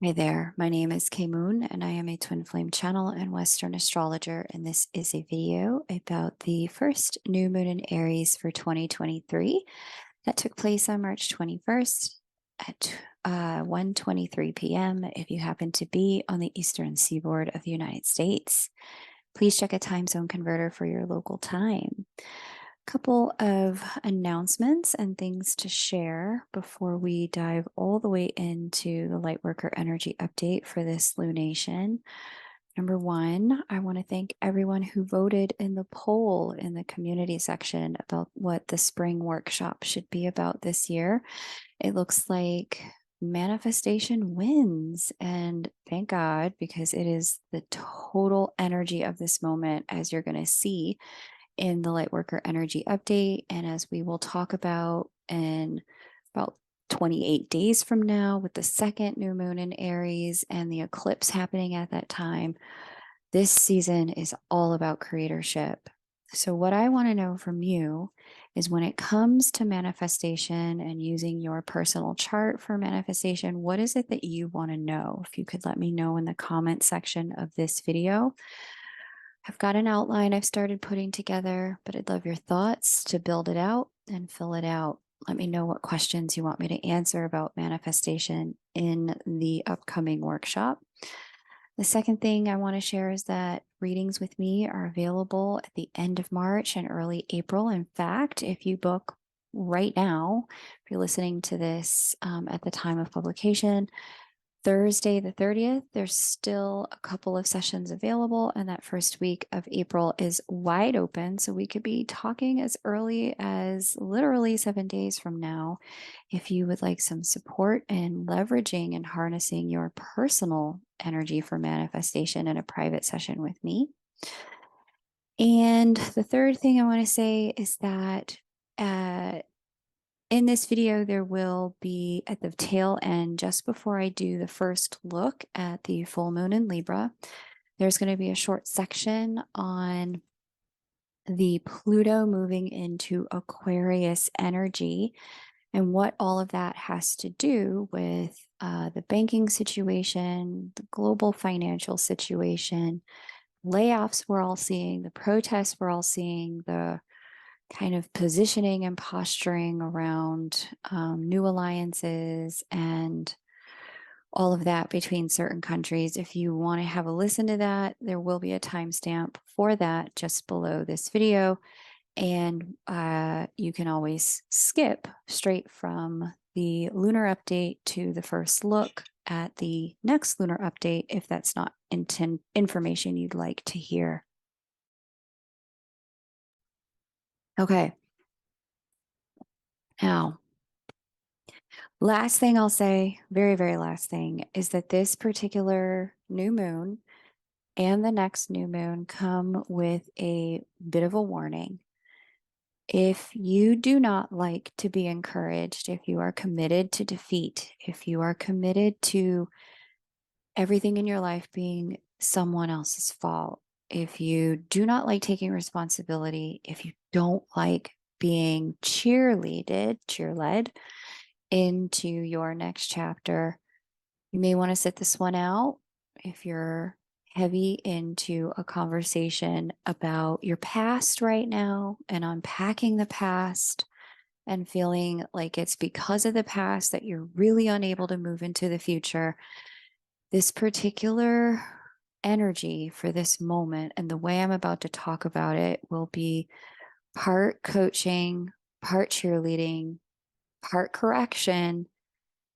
Hi there, my name is Kay Moon and I am a twin flame channel and Western astrologer, and this is a video about the first new moon in Aries for 2023 that took place on March 21st at 1:23 p.m. If you happen to be on the eastern seaboard of the United States, please check a time zone converter for your local time. Couple of announcements and things to share before we dive all the way into the Lightworker energy update for this lunation. Number one, I want to thank everyone who voted in the poll in the community section about what the spring workshop should be about this year. It looks like manifestation wins, and thank God, because it is the total energy of this moment, as you're going to see in the Lightworker energy update. And as we will talk about in about 28 days from now, with the second new moon in Aries and the eclipse happening at that time, this season is all about creatorship. So, what I want to know from you is, when it comes to manifestation and using your personal chart for manifestation, what is it that you want to know? If you could let me know in the comment section of this video. I've got an outline I've started putting together, but I'd love your thoughts to build it out and fill it out. Let me know what questions you want me to answer about manifestation in the upcoming workshop. The second thing I want to share is that readings with me are available at the end of March and early April. In fact, if you book right now, if you're listening to this at the time of publication, Thursday the 30th, there's still a couple of sessions available, and that first week of April is wide open. So we could be talking as early as literally 7 days from now if you would like some support in leveraging and harnessing your personal energy for manifestation in a private session with me. And the third thing I want to say is that in this video, there will be, at the tail end, just before I do the first look at the full moon in Libra, there's going to be a short section on the Pluto moving into Aquarius energy and what all of that has to do with the banking situation, the global financial situation, layoffs we're all seeing, the protests we're all seeing, the kind of positioning and posturing around new alliances and all of that between certain countries. If you want to have a listen to that, there will be a timestamp for that just below this video. And you can always skip straight from the lunar update to the first look at the next lunar update if that's not information you'd like to hear. Okay. Now, last thing I'll say, very, very last thing, is that this particular new moon and the next new moon come with a bit of a warning. If you do not like to be encouraged, if you are committed to defeat, if you are committed to everything in your life being someone else's fault, if you do not like taking responsibility, if you don't like being cheerled into your next chapter, you may want to sit this one out. If you're heavy into a conversation about your past right now and unpacking the past and feeling like it's because of the past that you're really unable to move into the future, this particular energy for this moment and the way I'm about to talk about it will be part coaching, part cheerleading, part correction,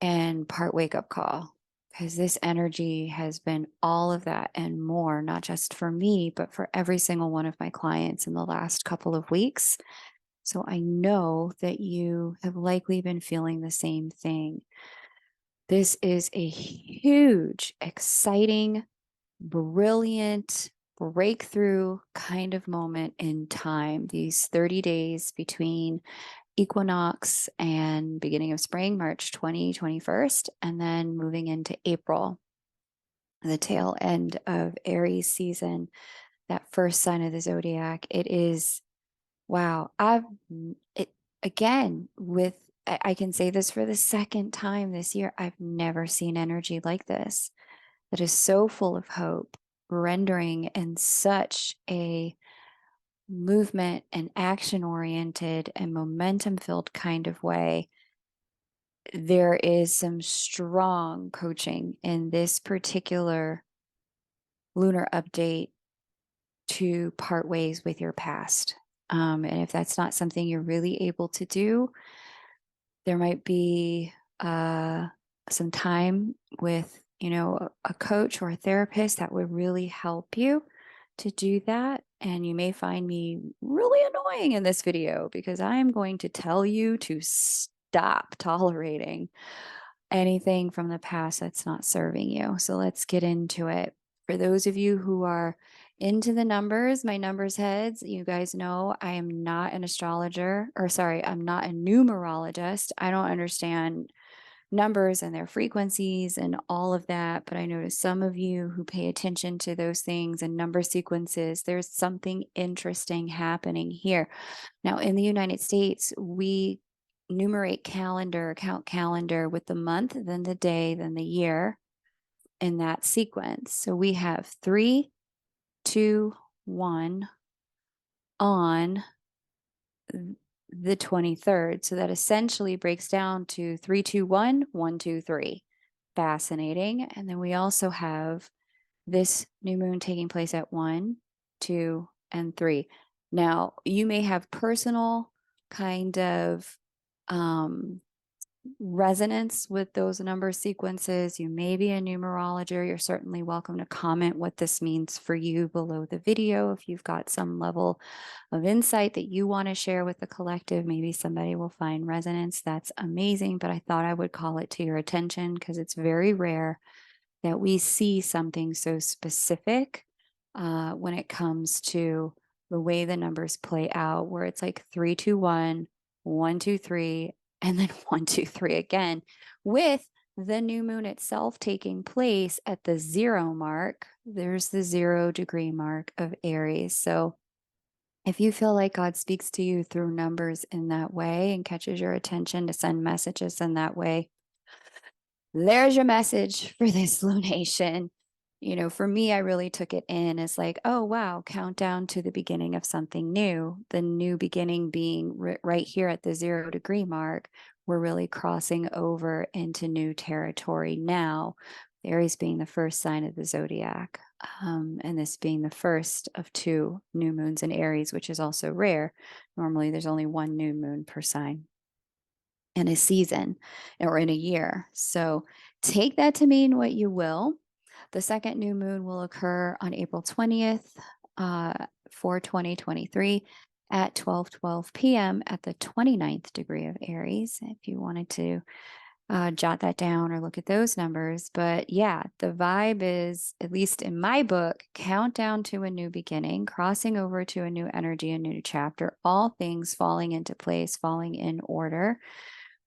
and part wake up call. Because this energy has been all of that and more, not just for me, but for every single one of my clients in the last couple of weeks. So I know that you have likely been feeling the same thing. This is a huge, exciting, brilliant breakthrough kind of moment in time. These 30 days between equinox and beginning of spring, March 2021st, and then moving into April, the tail end of Aries season, that first sign of the zodiac. It is, wow. Again, with I can say this for the second time this year. I've never seen energy like this that is so full of hope, rendering in such a movement and action oriented and momentum filled kind of way. There is some strong coaching in this particular lunar update to part ways with your past. And if that's not something you're really able to do, there might be some time with, a coach or a therapist that would really help you to do that. And you may find me really annoying in this video because I am going to tell you to stop tolerating anything from the past that's not serving you. So let's get into it. For those of you who are into the numbers, my numbers heads, you guys know I am not an astrologer, or sorry, I'm not a numerologist. I don't understand numbers and their frequencies and all of that. But I notice some of you who pay attention to those things and number sequences, there's something interesting happening here. Now, in the United States, we count calendar with the month, then the day, then the year in that sequence. So we have 3, 2, 1 on the 23rd. So that essentially breaks down to 3, 2, 1, 1, 2, 3. Fascinating. And then we also have this new moon taking place at 1, 2, and 3. Now, you may have personal kind of resonance with those number sequences. You may be a numerologist. You're certainly welcome to comment what this means for you below the video. If you've got some level of insight that you want to share with the collective, maybe somebody will find resonance. That's amazing. But I thought I would call it to your attention because it's very rare that we see something so specific when it comes to the way the numbers play out, where it's like 3, 2, 1, 1, 2, 3, and then 1, 2, 3 again, with the new moon itself taking place at the 0 mark. There's the 0-degree mark of Aries. So if you feel like God speaks to you through numbers in that way and catches your attention to send messages in that way, there's your message for this lunation. For me, I really took it in as like, oh, wow, countdown to the beginning of something new. The new beginning being right here at the 0-degree mark. We're really crossing over into new territory now. Aries being the first sign of the zodiac, and this being the first of 2 new moons in Aries, which is also rare. Normally, there's only 1 new moon per sign in a season or in a year. So take that to mean what you will. The second new moon will occur on April 20th for 2023 at 12:12 p.m. at the 29th degree of Aries, if you wanted to jot that down or look at those numbers. But yeah, the vibe is, at least in my book, countdown to a new beginning, crossing over to a new energy, a new chapter, all things falling into place, falling in order.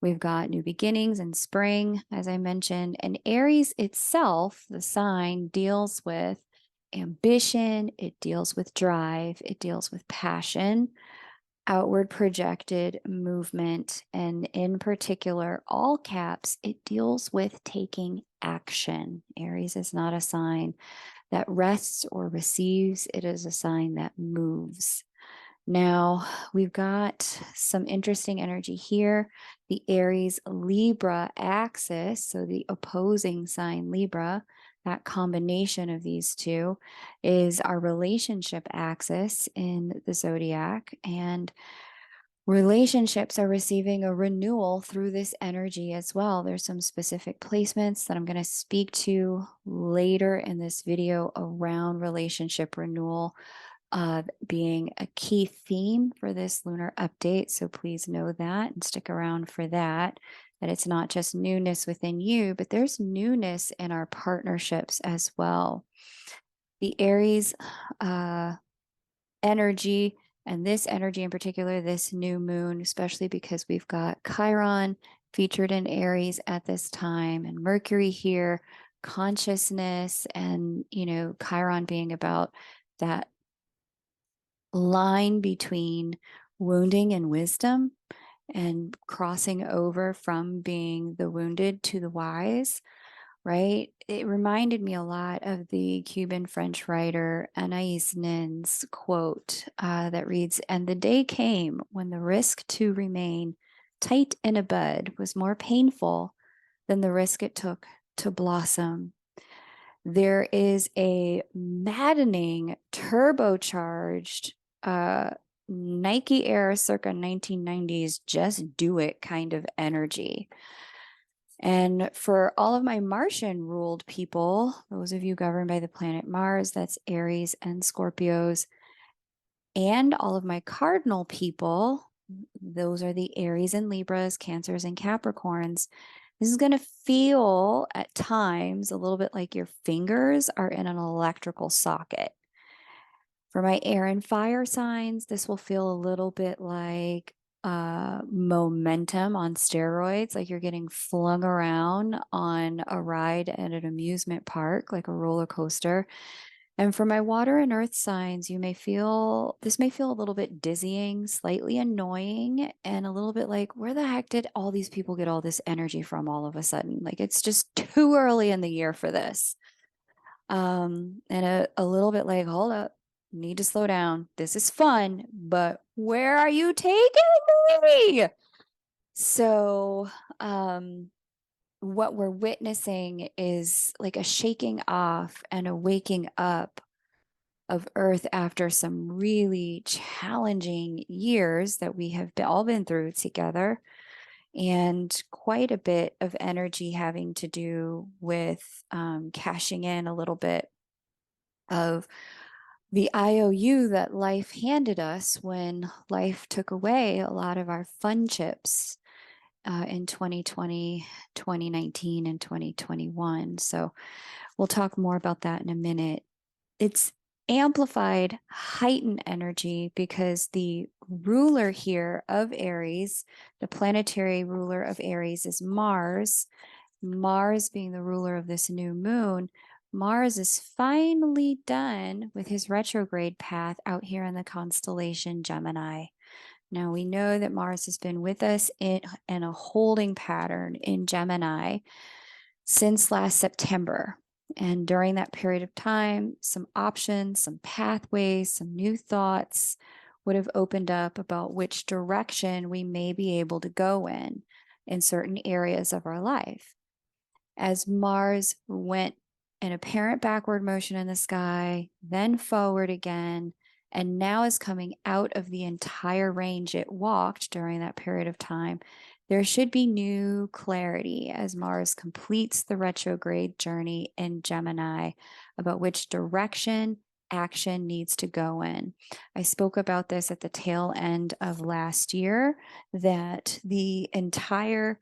We've got new beginnings in spring, as I mentioned, and Aries itself, the sign, deals with ambition, it deals with drive, it deals with passion, outward projected movement, and in particular, all caps, it deals with taking action. Aries is not a sign that rests or receives, it is a sign that moves. Now, we've got some interesting energy here. The Aries Libra axis, so the opposing sign Libra, that combination of these two is our relationship axis in the zodiac. And relationships are receiving a renewal through this energy as well. There's some specific placements that I'm going to speak to later in this video around relationship renewal being a key theme for this lunar update. So please know that and stick around for that. That it's not just newness within you, but there's newness in our partnerships as well. The Aries energy, and this energy in particular, this new moon, especially because we've got Chiron featured in Aries at this time, and Mercury here, consciousness, and Chiron being about that line between wounding and wisdom. and crossing over from being the wounded to the wise, right? It reminded me a lot of the Cuban French writer Anais Nin's quote that reads, "And the day came when the risk to remain tight in a bud was more painful than the risk it took to blossom." There is a maddening turbocharged Nike era circa 1990s just do it kind of energy. And for all of my Martian ruled people, those of you governed by the planet Mars, that's Aries and Scorpios, and all of my cardinal people, those are the Aries and Libras, Cancers and Capricorns. This is going to feel at times a little bit like your fingers are in an electrical socket. For my air and fire signs, this will feel a little bit like momentum on steroids, like you're getting flung around on a ride at an amusement park, like a roller coaster. And for my water and earth signs, you may feel this may feel a little bit dizzying, slightly annoying, and a little bit like, where the heck did all these people get all this energy from all of a sudden? Like, it's just too early in the year for this. And a little bit like, hold up, need to slow down. This is fun, but where are you taking me? So, what we're witnessing is like a shaking off and a waking up of Earth after some really challenging years that we have all been through together, and quite a bit of energy having to do with cashing in a little bit of the IOU that life handed us when life took away a lot of our fun chips in 2020, 2019, and 2021. So we'll talk more about that in a minute. It's amplified, heightened energy because the ruler here of Aries, the planetary ruler of Aries, is Mars. Mars being the ruler of this new moon. Mars is finally done with his retrograde path out here in the constellation Gemini. Now we know that Mars has been with us in a holding pattern in Gemini since last September. And during that period of time, some options, some pathways, some new thoughts would have opened up about which direction we may be able to go in certain areas of our life. As Mars went in apparent backward motion in the sky, then forward again, and now is coming out of the entire range it walked during that period of time, there should be new clarity as Mars completes the retrograde journey in Gemini about which direction action needs to go in. I spoke about this at the tail end of last year, that the entire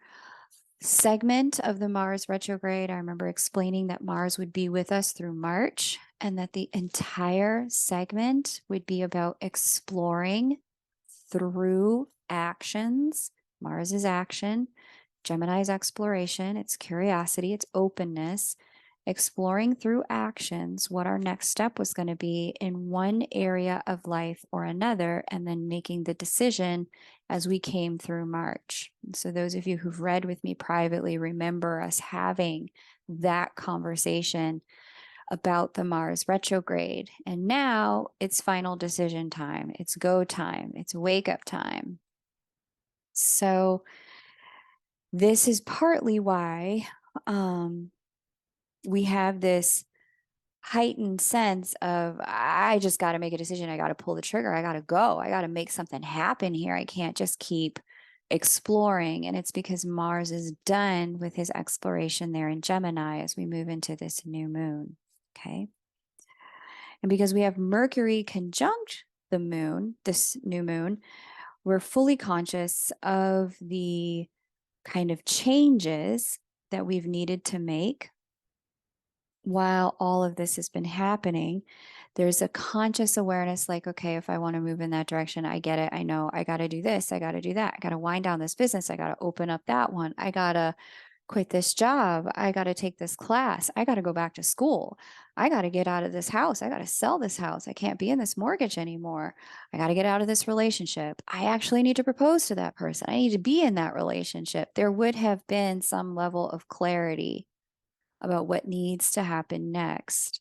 segment of the Mars retrograde, I remember explaining that Mars would be with us through March and that the entire segment would be about exploring through actions. Mars is action, Gemini is exploration, it's curiosity, it's openness, exploring through actions what our next step was going to be in one area of life or another, and then making the decision as we came through March. So those of you who've read with me privately remember us having that conversation about the Mars retrograde. And now it's final decision time. It's go time. It's wake up time. So this is partly why we have this heightened sense of, I just got to make a decision. I got to pull the trigger. I got to go. I got to make something happen here. I can't just keep exploring. And it's because Mars is done with his exploration there in Gemini as we move into this new moon. Okay. And because we have Mercury conjunct the moon, this new moon, we're fully conscious of the kind of changes that we've needed to make while all of this has been happening. There's a conscious awareness like, okay, if I want to move in that direction, I get it. I know I got to do this. I got to do that. I got to wind down this business. I got to open up that one. I got to quit this job. I got to take this class. I got to go back to school. I got to get out of this house. I got to sell this house. I can't be in this mortgage anymore. I got to get out of this relationship. I actually need to propose to that person. I need to be in that relationship. There would have been some level of clarity about what needs to happen next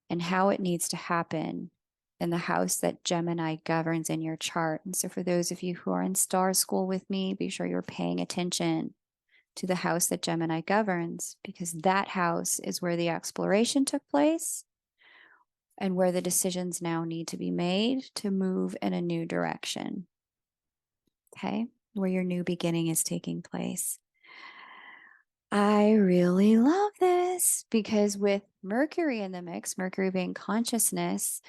and how it needs to happen in the house that Gemini governs in your chart. And so, for those of you who are in star school with me, be sure you're paying attention to the house that Gemini governs, because that house is where the exploration took place and where the decisions now need to be made to move in a new direction. Okay, where your new beginning is taking place. I really love this because with Mercury in the mix, Mercury being consciousness,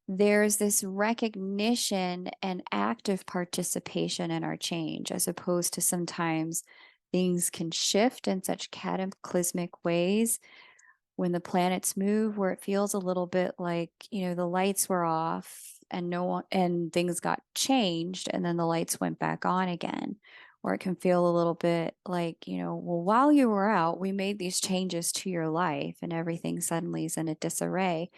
there's this recognition and active participation in our change, as opposed to sometimes things can shift in such cataclysmic ways when the planets move, where it feels a little bit like, the lights were off and no one, and things got changed and then the lights went back on again. Or it can feel a little bit like, well, while you were out, we made these changes to your life and everything suddenly is in a disarray.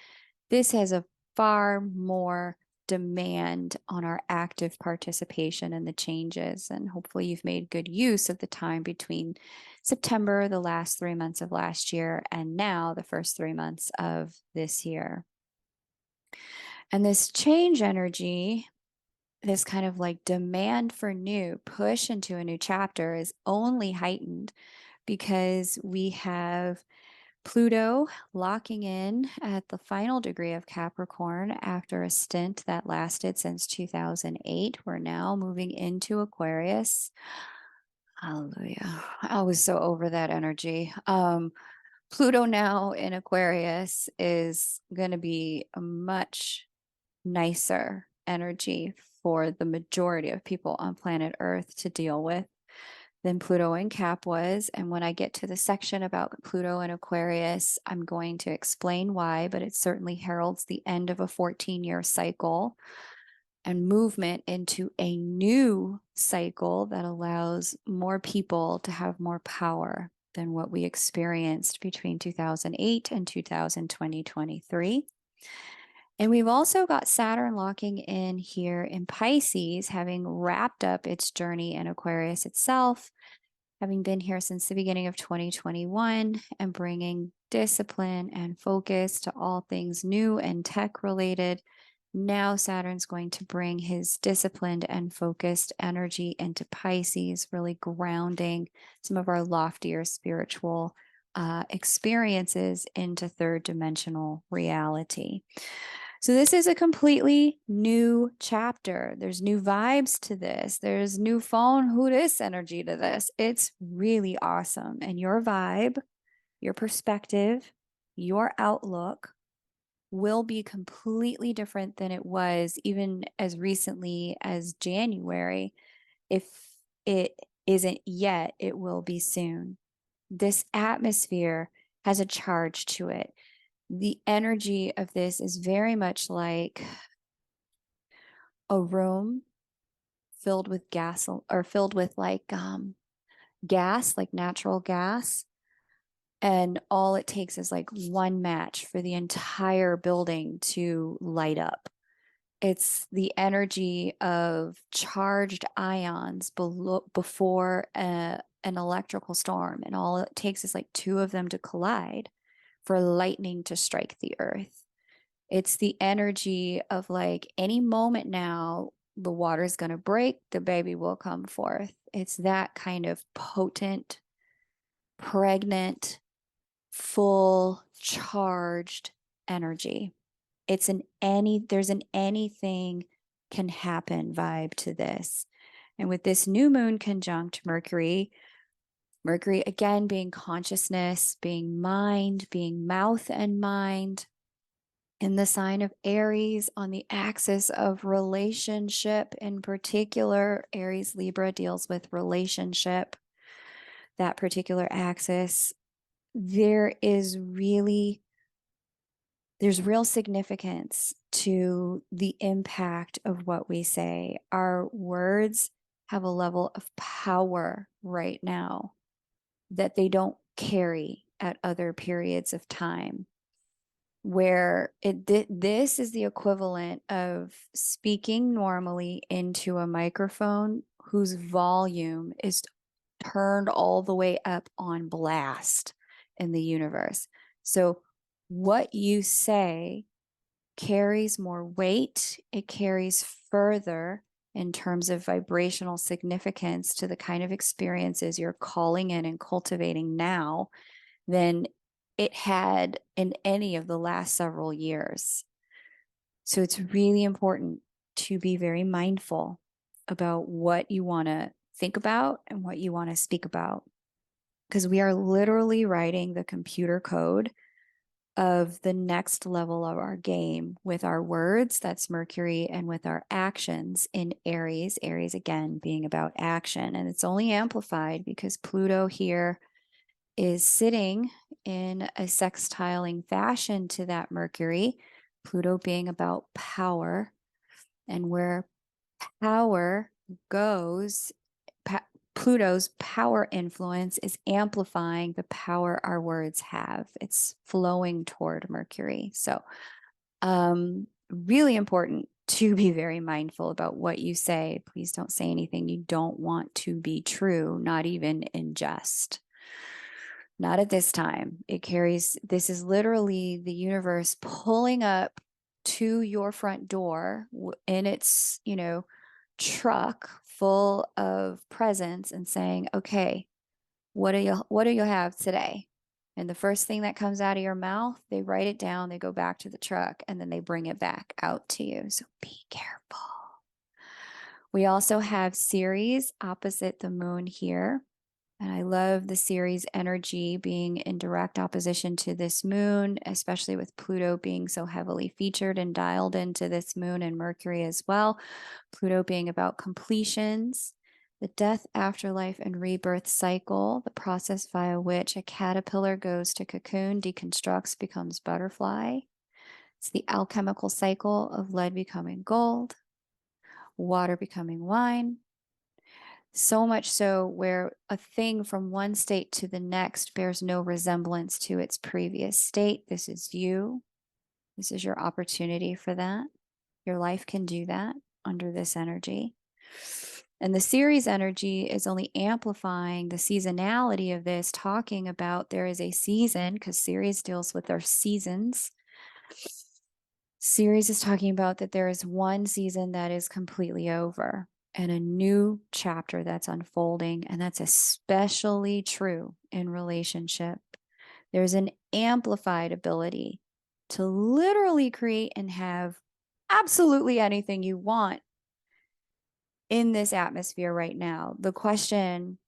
This has a far more demand on our active participation in the changes. And hopefully, you've made good use of the time between September, the last 3 months of last year, and now the first 3 months of this year. And this change energy, this kind of like demand for new, push into a new chapter, is only heightened because we have Pluto locking in at the final degree of Capricorn after a stint that lasted since 2008. We're now moving into Aquarius. Hallelujah. I was so over that energy. Pluto now in Aquarius is going to be a much nicer energy for the majority of people on planet Earth to deal with than Pluto in Cap was. And when I get to the section about Pluto and Aquarius, I'm going to explain why, but it certainly heralds the end of a 14-year cycle and movement into a new cycle that allows more people to have more power than what we experienced between 2008 and 2023. And we've also got Saturn locking in here in Pisces, having wrapped up its journey in Aquarius itself, having been here since the beginning of 2021 and bringing discipline and focus to all things new and tech related. Now Saturn's going to bring his disciplined and focused energy into Pisces, really grounding some of our loftier spiritual experiences into third dimensional reality. So this is a completely new chapter. There's new vibes to this. There's new phone who this energy to this. It's really awesome. And your vibe, your perspective, your outlook will be completely different than it was even as recently as January. If it isn't yet, it will be soon. This atmosphere has a charge to it. The energy of this is very much like a room filled with gas, or filled with gas, like natural gas. And all it takes is like one match for the entire building to light up. It's the energy of charged ions before an electrical storm. And all it takes is like two of them to collide for lightning to strike the earth. It's the energy of like any moment now, the water's going to break, the baby will come forth. It's that kind of potent, pregnant, full, charged energy. There's an anything can happen vibe to this. And with this new moon conjunct Mercury, Mercury again being consciousness, being mind, being mouth and mind, in the sign of Aries on the axis of relationship in particular. Aries Libra deals with relationship, that particular axis. There's real significance to the impact of what we say. Our words have a level of power right now. that they don't carry at other periods of time, where this is the equivalent of speaking normally into a microphone whose volume is turned all the way up on blast in the universe. So what you say carries more weight, it carries further in terms of vibrational significance to the kind of experiences you're calling in and cultivating now than it had in any of the last several years. So it's really important to be very mindful about what you want to think about and what you want to speak about, because we are literally writing the computer code of the next level of our game with our words, that's Mercury, and with our actions in Aries. Aries, again, being about action. And it's only amplified because Pluto here is sitting in a sextiling fashion to that Mercury, Pluto being about power, and where power goes, Pluto's power influence is amplifying the power our words have. It's flowing toward Mercury. So, really important to be very mindful about what you say. Please don't say anything you don't want to be true, not even in jest. Not at this time. This is literally the universe pulling up to your front door in its, truck full of presents and saying, okay, what do you have today? And the first thing that comes out of your mouth, they write it down, they go back to the truck, and then they bring it back out to you. So be careful. We also have Ceres opposite the moon here. And I love the Ceres energy being in direct opposition to this moon, especially with Pluto being so heavily featured and dialed into this moon, and Mercury as well. Pluto being about completions, the death, afterlife, and rebirth cycle, the process via which a caterpillar goes to cocoon, deconstructs, becomes butterfly. It's the alchemical cycle of lead becoming gold, water becoming wine. So much so where a thing from one state to the next bears no resemblance to its previous state. This is you. This is your opportunity for that. Your life can do that under this energy. And the Ceres energy is only amplifying the seasonality of this, talking about there is a season, because Ceres deals with our seasons. Ceres is talking about that there is one season that is completely over and a new chapter that's unfolding. And that's especially true in relationship. There's an amplified ability to literally create and have absolutely anything you want in this atmosphere right now. The question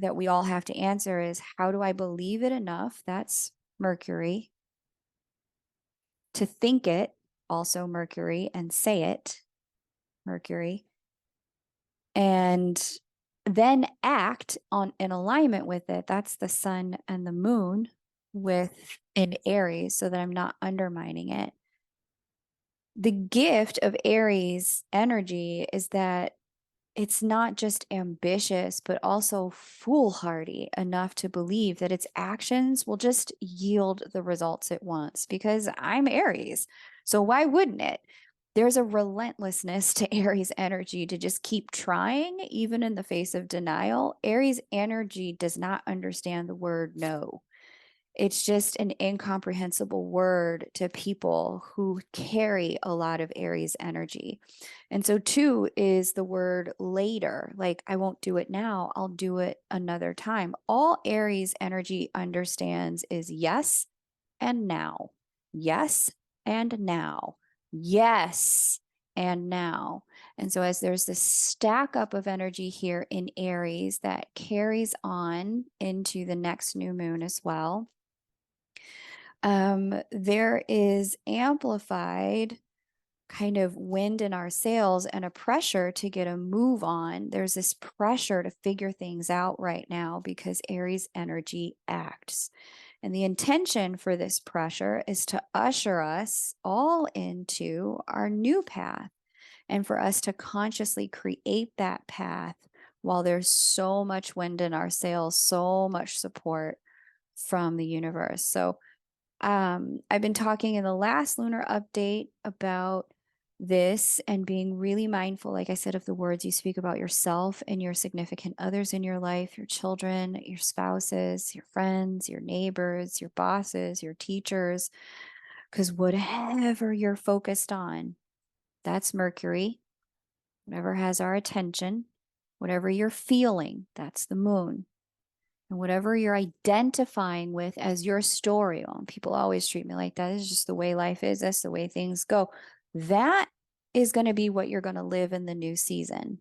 that we all have to answer is, how do I believe it enough? That's Mercury. To think it, also Mercury, and say it, Mercury. And then act on in alignment with it. That's the sun and the moon with in Aries, so that I'm not undermining it. The gift of Aries energy is that it's not just ambitious, but also foolhardy enough to believe that its actions will just yield the results it wants, because I'm Aries. So why wouldn't it? There's a relentlessness to Aries energy to just keep trying, even in the face of denial. Aries energy does not understand the word no. It's just an incomprehensible word to people who carry a lot of Aries energy. And so, two is the word later, like, I won't do it now, I'll do it another time. All Aries energy understands is yes and now. Yes and now. Yes and now. And so, as there's this stack up of energy here in Aries that carries on into the next new moon as well, there is amplified kind of wind in our sails and a pressure to get a move on. There's this pressure to figure things out right now because Aries energy acts. And the intention for this pressure is to usher us all into our new path, and for us to consciously create that path while there's so much wind in our sails, so much support from the universe. So I've been talking in the last lunar update about this and being really mindful, like I said, of the words you speak about yourself and your significant others in your life, your children, your spouses, your friends, your neighbors, your bosses, your teachers, because whatever you're focused on, that's Mercury. Whatever has our attention, whatever you're feeling, that's the moon. And whatever you're identifying with as your story, people always treat me like that. It's just the way life is. That's the way things go. That is going to be what you're going to live in the new season.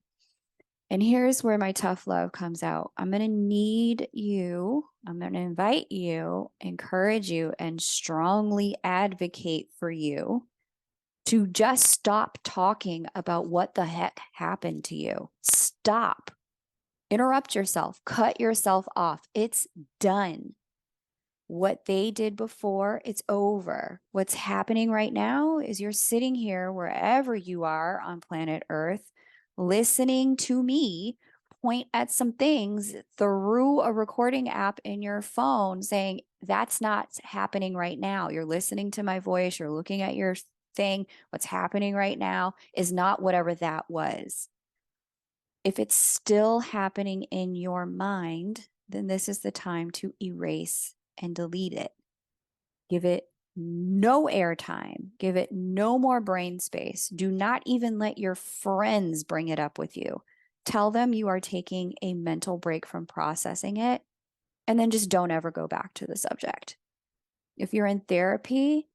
And here's where my tough love comes out. I'm going to need you. I'm going to invite you, encourage you, and strongly advocate for you to just stop talking about what the heck happened to you. Stop. Interrupt yourself. Cut yourself off. It's done. What they did before, it's over. What's happening right now is you're sitting here wherever you are on planet Earth, listening to me point at some things through a recording app in your phone saying, that's not happening right now. You're listening to my voice. You're looking at your thing. What's happening right now is not whatever that was. If it's still happening in your mind, then this is the time to erase and delete it. Give it no airtime. Give it no more brain space. Do not even let your friends bring it up with you. Tell them you are taking a mental break from processing it, and then just don't ever go back to the subject. If you're in therapy,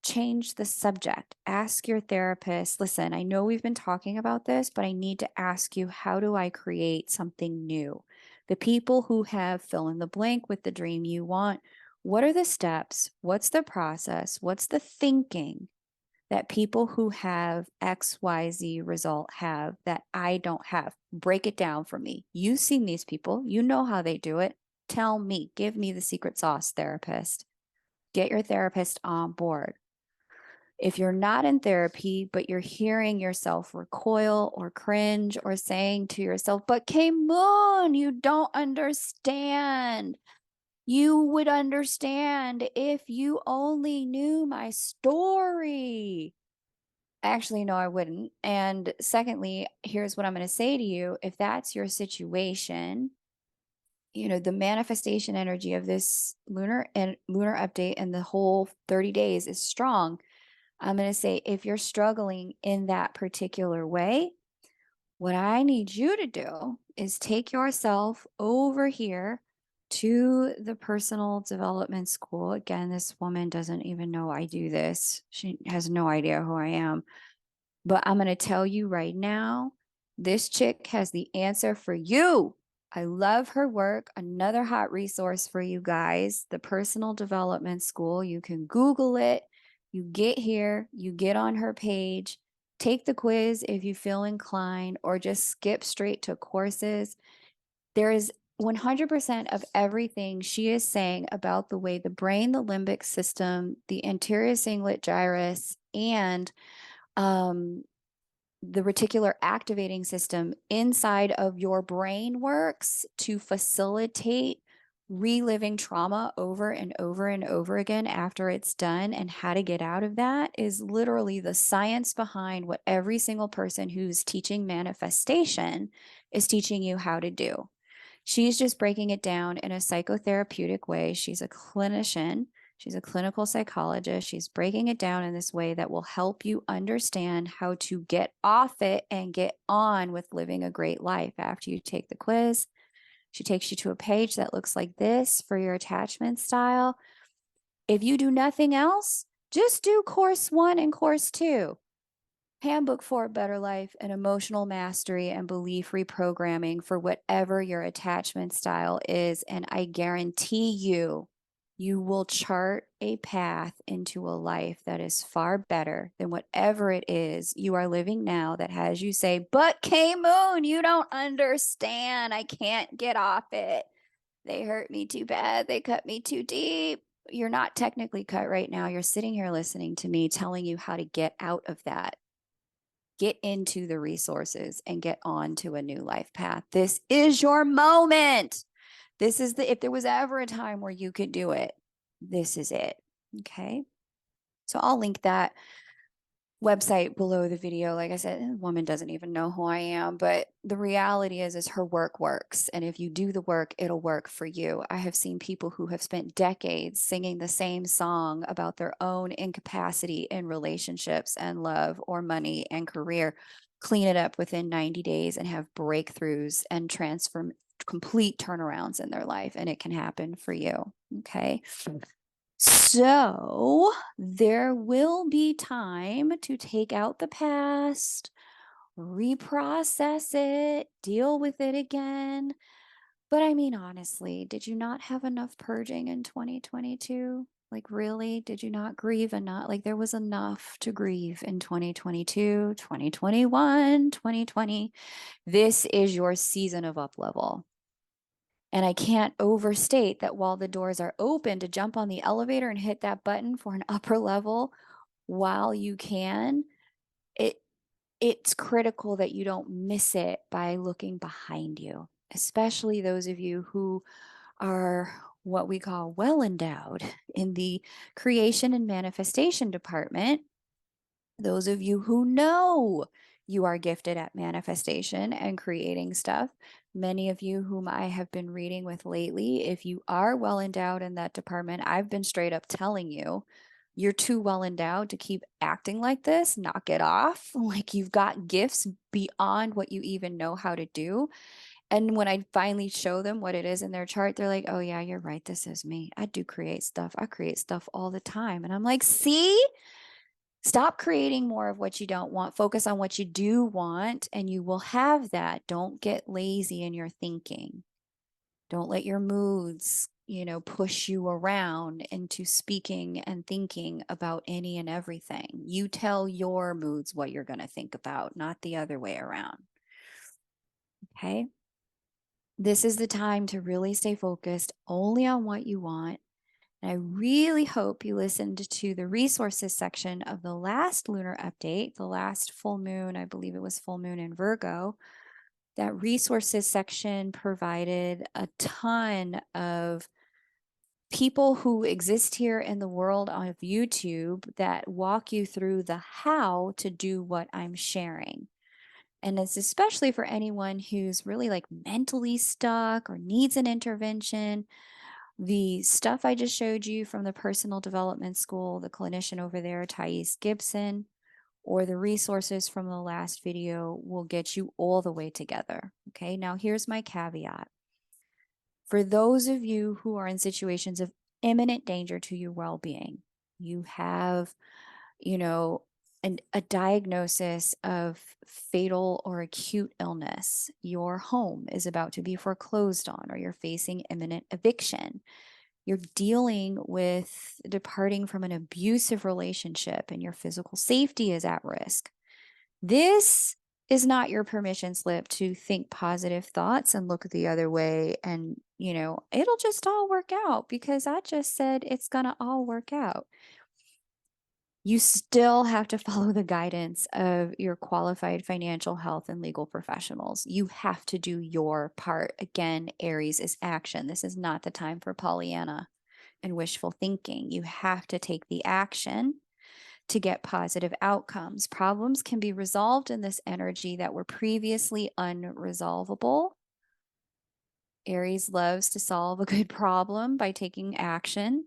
change the subject. Ask your therapist, listen, I know we've been talking about this, but I need to ask you, how do I create something new? The people who have fill in the blank with the dream you want, what are the steps? What's the process? What's the thinking that people who have XYZ result have that I don't have? Break it down for me. You've seen these people, you know how they do it. Tell me, give me the secret sauce, therapist. Get your therapist on board. If you're not in therapy, but you're hearing yourself recoil or cringe or saying to yourself, but K Moon, you don't understand. You would understand if you only knew my story. Actually, no, I wouldn't. And secondly, here's what I'm going to say to you. If that's your situation, the manifestation energy of this lunar update and the whole 30 days is strong. I'm going to say, if you're struggling in that particular way, what I need you to do is take yourself over here to the personal development school. Again, this woman doesn't even know I do this. She has no idea who I am. But I'm going to tell you right now, this chick has the answer for you. I love her work. Another hot resource for you guys, the Personal Development School. You can Google it. You get here, you get on her page, take the quiz if you feel inclined, or just skip straight to courses. There is 100% of everything she is saying about the way the brain, the limbic system, the anterior cingulate gyrus, and the reticular activating system inside of your brain works to facilitate reliving trauma over and over and over again after it's done, and how to get out of that is literally the science behind what every single person who's teaching manifestation is teaching you how to do. She's just breaking it down in a psychotherapeutic way. She's a clinician. She's a clinical psychologist. She's breaking it down in this way that will help you understand how to get off it and get on with living a great life after you take the quiz. She takes you to a page that looks like this for your attachment style. If you do nothing else, just do course 1 and course 2. Handbook for a Better Life and Emotional Mastery and Belief Reprogramming for whatever your attachment style is. And I guarantee you, you will chart a path into a life that is far better than whatever it is you are living now that has you say, but K Moon, you don't understand. I can't get off it. They hurt me too bad. They cut me too deep. You're not technically cut right now. You're sitting here listening to me telling you how to get out of that. get into the resources and get on to a new life path. This is your moment. This is if there was ever a time where you could do it, this is it. Okay. So I'll link that website below the video. Like I said, the woman doesn't even know who I am, but the reality is her work works. And if you do the work, it'll work for you. I have seen people who have spent decades singing the same song about their own incapacity in relationships and love or money and career, clean it up within 90 days and have breakthroughs and transform complete turnarounds in their life. And it can happen for you. Okay. So there will be time to take out the past, reprocess it, deal with it again. But I mean, honestly, did you not have enough purging in 2022? Like, really? Did you not grieve enough? Like, there was enough to grieve in 2022, 2021, 2020. This is your season of up level. And I can't overstate that while the doors are open to jump on the elevator and hit that button for an upper level while you can, it's critical that you don't miss it by looking behind you, especially those of you who are what we call well endowed in the creation and manifestation department. Those of you who know you are gifted at manifestation and creating stuff, many of you whom I have been reading with lately, if you are well endowed in that department, I've been straight up telling you, you're too well endowed to keep acting like this. Knock it off. Like, you've got gifts beyond what you even know how to do. And when I finally show them what it is in their chart, they're like, oh, yeah, you're right. This is me. I do create stuff. I create stuff all the time. And I'm like, see? Stop creating more of what you don't want. Focus on what you do want, and you will have that. Don't get lazy in your thinking. Don't let your moods, push you around into speaking and thinking about any and everything. You tell your moods what you're going to think about, not the other way around. Okay. This is the time to really stay focused only on what you want. And I really hope you listened to the resources section of the last lunar update, the last full moon. I believe it was full moon in Virgo. That resources section provided a ton of people who exist here in the world of YouTube that walk you through the how to do what I'm sharing. And it's especially for anyone who's really like mentally stuck or needs an intervention. The stuff I just showed you from the personal development school, the clinician over there, Thais Gibson, or the resources from the last video will get you all the way together. Okay, now here's my caveat. For those of you who are in situations of imminent danger to your well-being, you have, a diagnosis of fatal or acute illness, your home is about to be foreclosed on, or you're facing imminent eviction, you're dealing with departing from an abusive relationship and your physical safety is at risk. This is not your permission slip to think positive thoughts and look the other way and, it'll just all work out because I just said it's going to all work out. You still have to follow the guidance of your qualified financial health and legal professionals. You have to do your part. Again, Aries is action. This is not the time for Pollyanna and wishful thinking. You have to take the action to get positive outcomes. Problems can be resolved in this energy that were previously unresolvable. Aries loves to solve a good problem by taking action.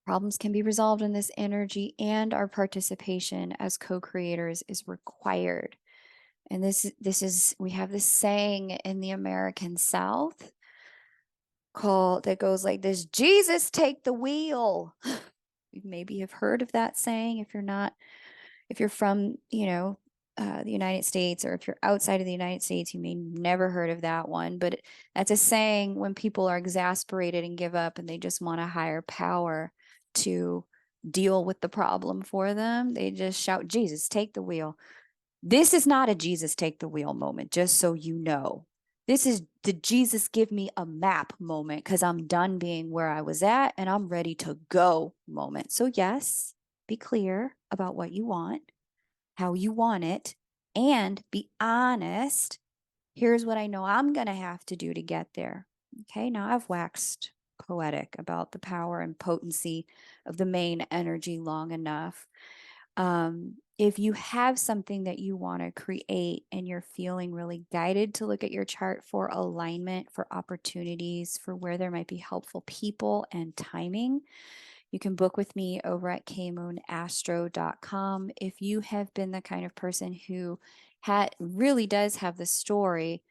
Problems can be resolved in this energy, and our participation as co-creators is required. And we have this saying in the American South that goes like this: Jesus, take the wheel. You maybe have heard of that saying if you're from, the United States, or if you're outside of the United States, you may never heard of that one. But that's a saying when people are exasperated and give up and they just want a higher power to deal with the problem for them. They just shout, Jesus, take the wheel. This is not a Jesus take the wheel moment, just so you know. This is the Jesus give me a map moment because I'm done being where I was at and I'm ready to go moment. So yes, be clear about what you want. how you want it, and be honest. Here's what I know I'm going to have to do to get there. Okay, now I've waxed poetic about the power and potency of the main energy long enough. If you have something that you want to create and you're feeling really guided to look at your chart for alignment, for opportunities, for where there might be helpful people and timing, you can book with me over at kmoonastro.com. If you have been the kind of person who really does have the story,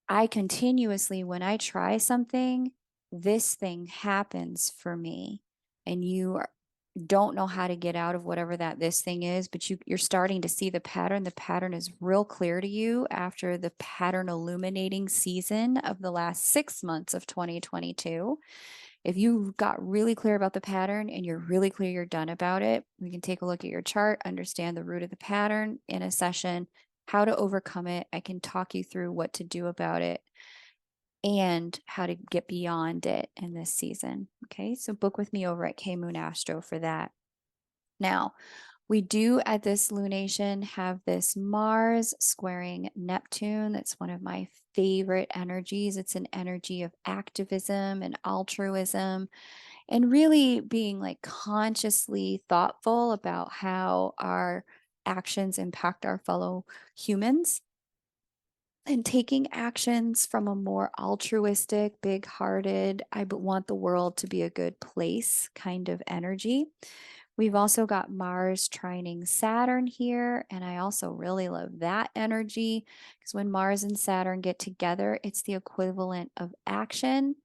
I continuously, when I try something, this thing happens for me, and don't know how to get out of whatever this thing is, but you're starting to see the pattern. The pattern is real clear to you after the pattern illuminating season of the last 6 months of 2022. If you got really clear about the pattern and you're really clear you're done about it, we can take a look at your chart, understand the root of the pattern in a session, how to overcome it. I can talk you through what to do about it and how to get beyond it in this season. Okay, so book with me over at K-Moon Astro for that. Now, we do at this lunation have this Mars squaring Neptune. That's one of my favorite energies. It's an energy of activism and altruism, and really being like consciously thoughtful about how our actions impact our fellow humans, and taking actions from a more altruistic, big hearted, I want the world to be a good place kind of energy. We've also got Mars trining Saturn here, and I also really love that energy because when Mars and Saturn get together, it's the equivalent of action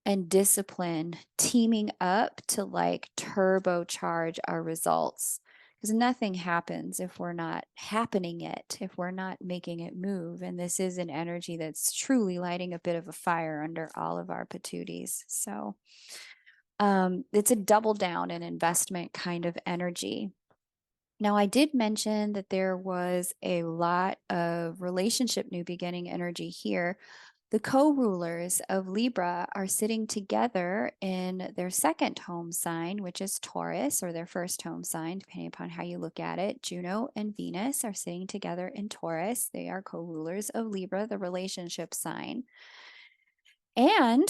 and discipline teaming up to like turbocharge our results. Because nothing happens if we're not happening it, if we're not making it move. And this is an energy that's truly lighting a bit of a fire under all of our patooties. So it's a double down and investment kind of energy. Now, I did mention that there was a lot of relationship new beginning energy here. The co-rulers of Libra are sitting together in their second home sign, which is Taurus, or their first home sign, depending upon how you look at it. Juno and Venus are sitting together in Taurus. They are co-rulers of Libra, the relationship sign. And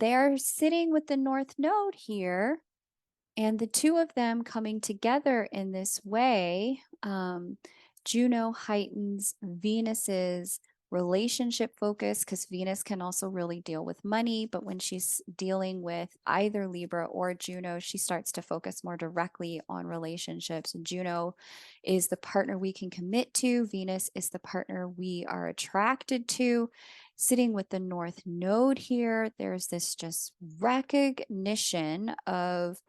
they're sitting with the North Node here, and the two of them coming together in this way, Juno heightens Venus's relationship focus, because Venus can also really deal with money. But when she's dealing with either Libra or Juno, she starts to focus more directly on relationships. And Juno is the partner we can commit to. Venus is the partner we are attracted to. Sitting with the North Node here, there's this just recognition of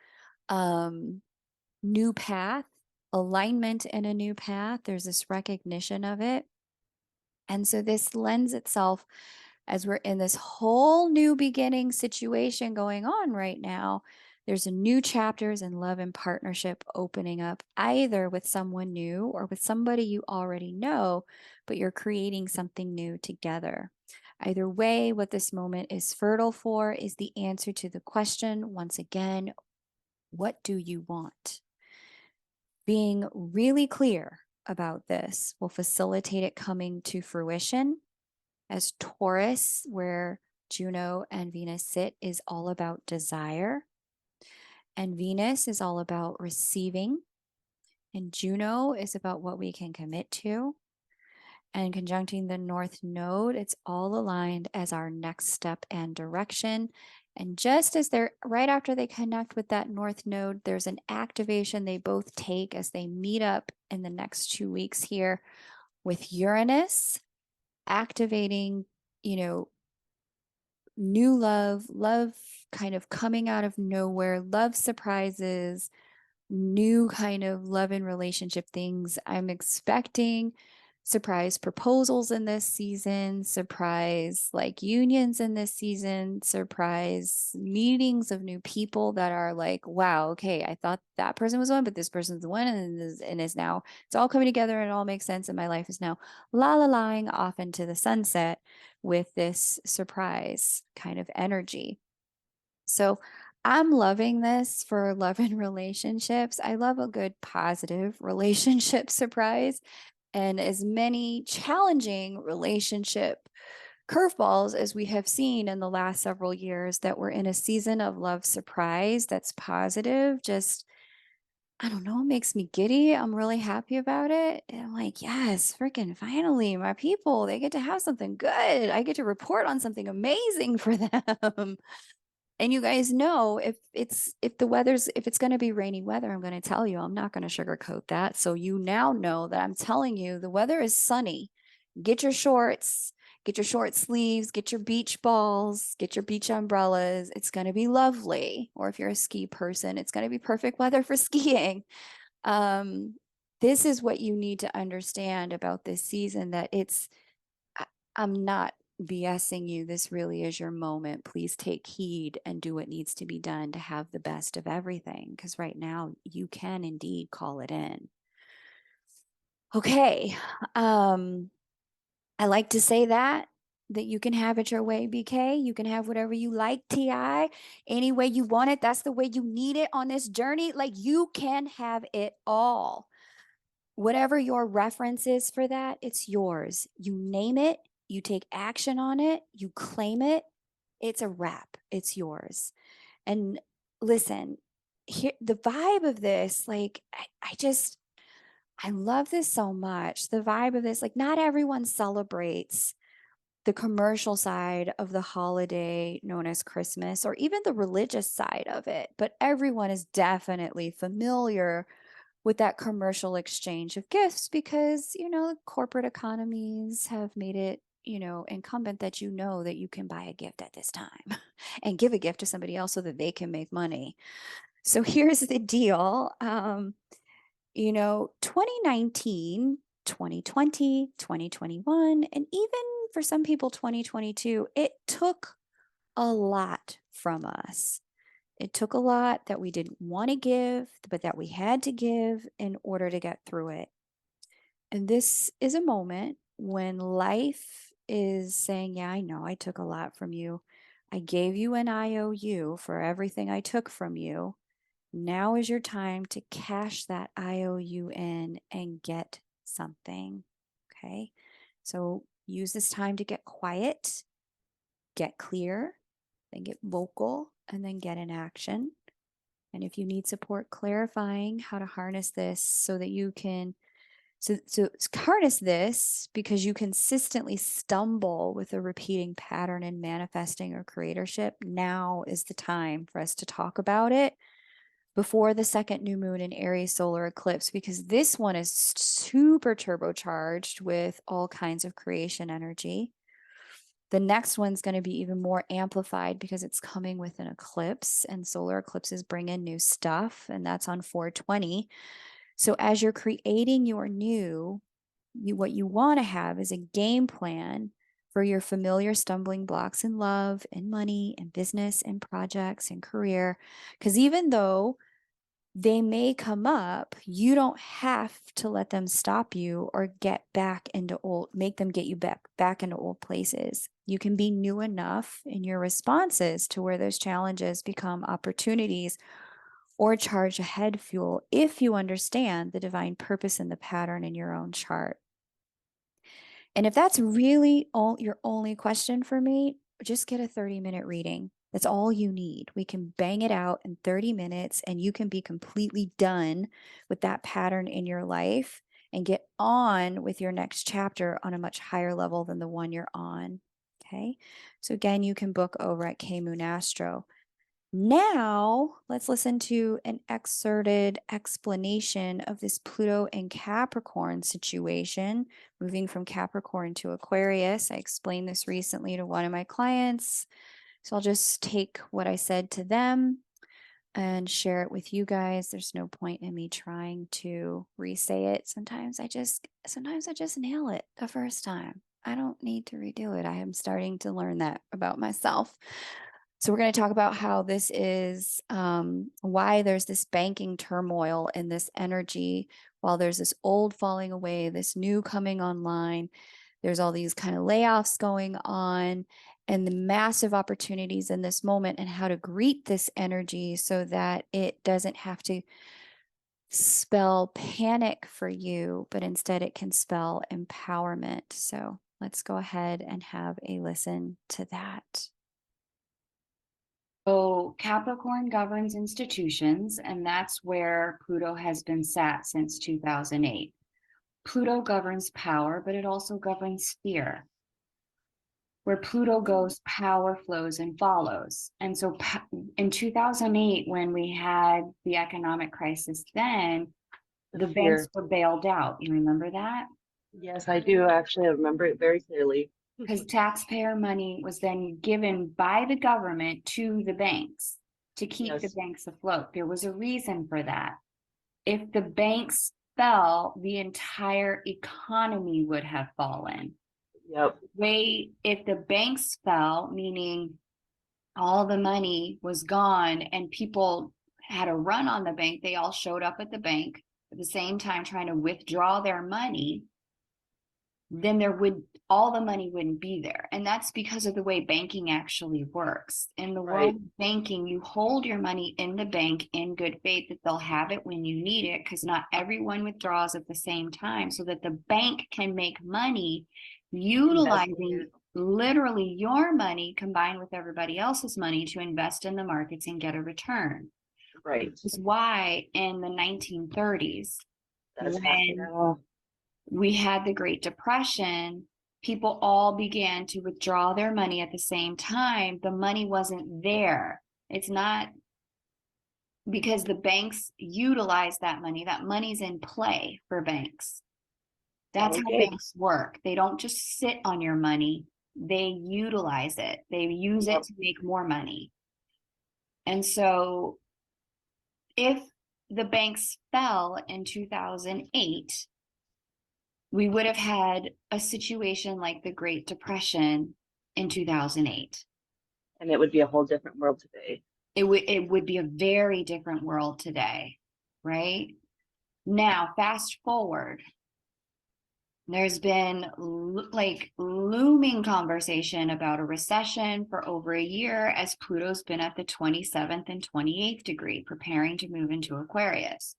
new path, alignment in a new path. There's this recognition of it. And so this lends itself, as we're in this whole new beginning situation going on right now, there's a new chapters in love and partnership opening up, either with someone new or with somebody you already know, but you're creating something new together. Either way, what this moment is fertile for is the answer to the question, once again, what do you want? Being really clear about this will facilitate it coming to fruition, as Taurus, where Juno and Venus sit, is all about desire, and Venus is all about receiving, and Juno is about what we can commit to. And conjuncting the North Node, it's all aligned as our next step and direction. And just as they're right after they connect with that North Node, there's an activation they both take as they meet up in the next 2 weeks here with Uranus activating, new love kind of coming out of nowhere, love surprises, new kind of love and relationship things. I'm expecting surprise proposals in this season, surprise like unions in this season, surprise meetings of new people that are like, wow, okay, I thought that person was one, but this person's the one, and is now, it's all coming together and it all makes sense. And my life is now lying off into the sunset with this surprise kind of energy. So I'm loving this for love and relationships. I love a good positive relationship surprise and as many challenging relationship curveballs as we have seen in the last several years that we're in a season of love surprise that's positive. Just, I don't know, makes me giddy. I'm really happy about it. And I'm like, yes, freaking finally, my people, they get to have something good. I get to report on something amazing for them. And you guys know if it's going to be rainy weather, I'm going to tell you, I'm not going to sugarcoat that. So you now know that I'm telling you the weather is sunny. Get your shorts, get your short sleeves, get your beach balls, get your beach umbrellas. It's going to be lovely. Or if you're a ski person, it's going to be perfect weather for skiing. Um, this is what you need to understand about this season, that I'm not BSing you. This really is your moment. Please take heed and do what needs to be done to have the best of everything. Because right now you can indeed call it in. Okay. I like to say that you can have it your way, BK. You can have whatever you like, TI, any way you want it. That's the way you need it on this journey. Like, you can have it all. Whatever your reference is for that, it's yours. You name it, you take action on it, you claim it. It's a wrap. It's yours. And listen, here, the vibe of this, like, I love this so much. The vibe of this, like, not everyone celebrates the commercial side of the holiday known as Christmas, or even the religious side of it, but everyone is definitely familiar with that commercial exchange of gifts because, corporate economies have made it, incumbent that that you can buy a gift at this time and give a gift to somebody else so that they can make money. So here's the deal. 2019, 2020, 2021, and even for some people, 2022, it took a lot from us. It took a lot that we didn't want to give, but that we had to give in order to get through it. And this is a moment when life is saying, yeah, I know I took a lot from you. I gave you an IOU for everything I took from you. Now is your time to cash that IOU in and get something. Okay. So use this time to get quiet, get clear, then get vocal, and then get in action. And if you need support clarifying how to harness this so that you can harness this because you consistently stumble with a repeating pattern in manifesting or creatorship, now is the time for us to talk about it before the second new moon in Aries solar eclipse, because this one is super turbocharged with all kinds of creation energy. The next one's going to be even more amplified because it's coming with an eclipse, and solar eclipses bring in new stuff, and that's on 420. So as you're creating your new, what you want to have is a game plan for your familiar stumbling blocks in love and money and business and projects and career. Because even though they may come up, you don't have to let them stop you or make them get you back into old places. You can be new enough in your responses to where those challenges become opportunities or charge ahead fuel if you understand the divine purpose and the pattern in your own chart. And if that's really your only question for me, just get a 30-minute reading. That's all you need. We can bang it out in 30 minutes and you can be completely done with that pattern in your life and get on with your next chapter on a much higher level than the one you're on. Okay. So again, you can book over at K Moon Astro. Now, let's listen to an excerpted explanation of this Pluto and Capricorn situation, moving from Capricorn to Aquarius. I explained this recently to one of my clients. So I'll just take what I said to them and share it with you guys. There's no point in me trying to re-say it. Sometimes I just nail it the first time. I don't need to redo it. I am starting to learn that about myself. So we're going to talk about how this is why there's this banking turmoil in this energy, while there's this old falling away, this new coming online. There's all these kind of layoffs going on. and the massive opportunities in this moment and how to greet this energy so that it doesn't have to spell panic for you, but instead it can spell empowerment. So let's go ahead and have a listen to that. So Capricorn governs institutions, and that's where Pluto has been sat since 2008. Pluto governs power, but it also governs fear. Where Pluto goes, power flows and follows. And so in 2008, when we had the economic crisis, then the banks were bailed out. You remember that? Yes, I do. Actually, I remember it very clearly. Because taxpayer money was then given by the government to the banks to keep the banks afloat. There was a reason for that. If the banks fell, the entire economy would have fallen. Yep. If the banks fell, meaning all the money was gone and people had a run on the bank, they all showed up at the bank at the same time trying to withdraw their money, then all the money wouldn't be there. And that's because of the way banking actually works. In the world of banking, you hold your money in the bank in good faith that they'll have it when you need it, because not everyone withdraws at the same time, so that the bank can make money utilizing literally your money combined with everybody else's money to invest in the markets and get a return. Right. Which is why in the 1930s, when we had the Great Depression, people all began to withdraw their money at the same time. The money wasn't there. It's not because the banks utilize that money. That money's in play for banks. That's how banks work. They don't just sit on your money. They utilize it. They use it to make more money. And so if the banks fell in 2008, we would have had a situation like the Great Depression in 2008. And it would be a whole different world today. It would be a very different world today, right? Now, fast forward. There's been like looming conversation about a recession for over a year, as Pluto's been at the 27th and 28th degree, preparing to move into Aquarius.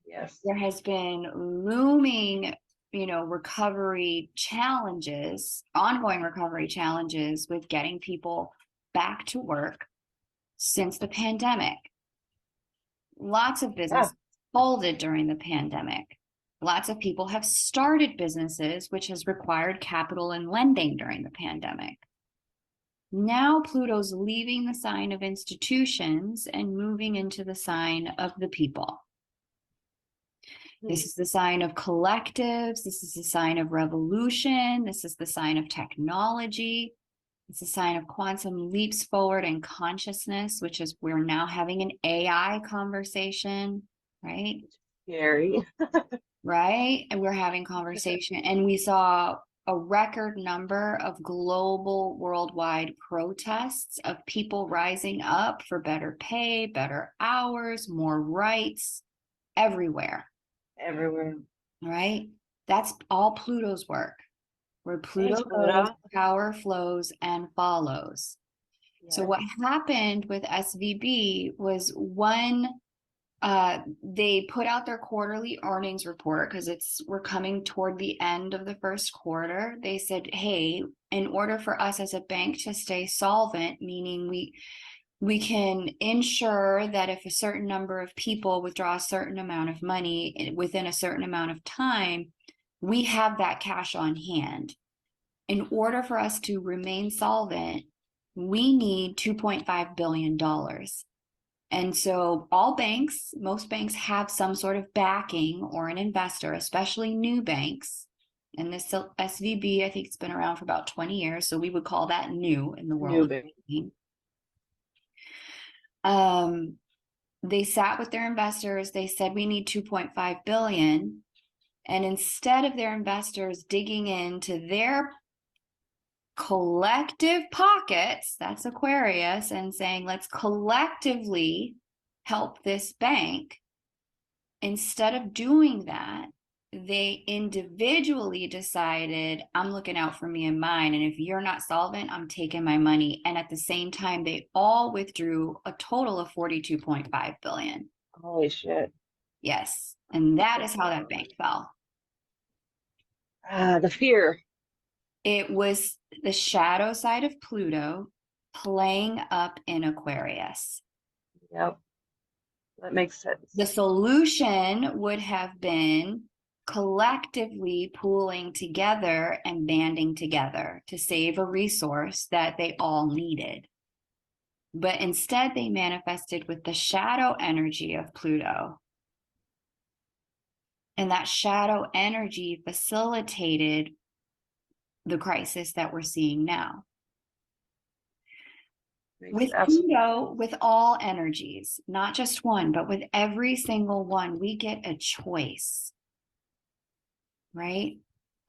Yes. There has been looming recovery challenges, ongoing recovery challenges with getting people back to work since the pandemic. Lots of businesses folded during the pandemic. Lots of people have started businesses, which has required capital and lending during the pandemic. Now Pluto's leaving the sign of institutions and moving into the sign of the people. This is the sign of collectives. This is the sign of revolution. This is the sign of technology. It's a sign of quantum leaps forward in consciousness, which is we're now having an AI conversation, right? Scary. Right? And we're having conversation. And we saw a record number of global worldwide protests of people rising up for better pay, better hours, more rights everywhere. Everywhere. Right? That's all Pluto's work. Where Pluto goes, power flows and follows. Yes. So what happened with SVB was they put out their quarterly earnings report because we're coming toward the end of the first quarter. They said, hey, in order for us as a bank to stay solvent, meaning we can ensure that if a certain number of people withdraw a certain amount of money within a certain amount of time, we have that cash on hand. In order for us to remain solvent, we need $2.5 billion. And so most banks have some sort of backing or an investor, especially new banks. And this SVB, I think it's been around for about 20 years. So we would call that new in the world of banking. They sat with their investors. They said, we need 2.5 billion. And instead of their investors digging into their collective pockets, that's Aquarius, and saying, let's collectively help this bank, instead of doing that, they individually decided, I'm looking out for me and mine. And if you're not solvent, I'm taking my money. And at the same time, they all withdrew a total of 42.5 billion. Holy shit. Yes. And that is how that bank fell. The fear. It was the shadow side of Pluto playing up in Aquarius. Yep. That makes sense. The solution would have been collectively pooling together and banding together to save a resource that they all needed. But instead, they manifested with the shadow energy of Pluto. And that shadow energy facilitated the crisis that we're seeing now. With Pluto, with all energies, not just one, but with every single one, we get a choice, right?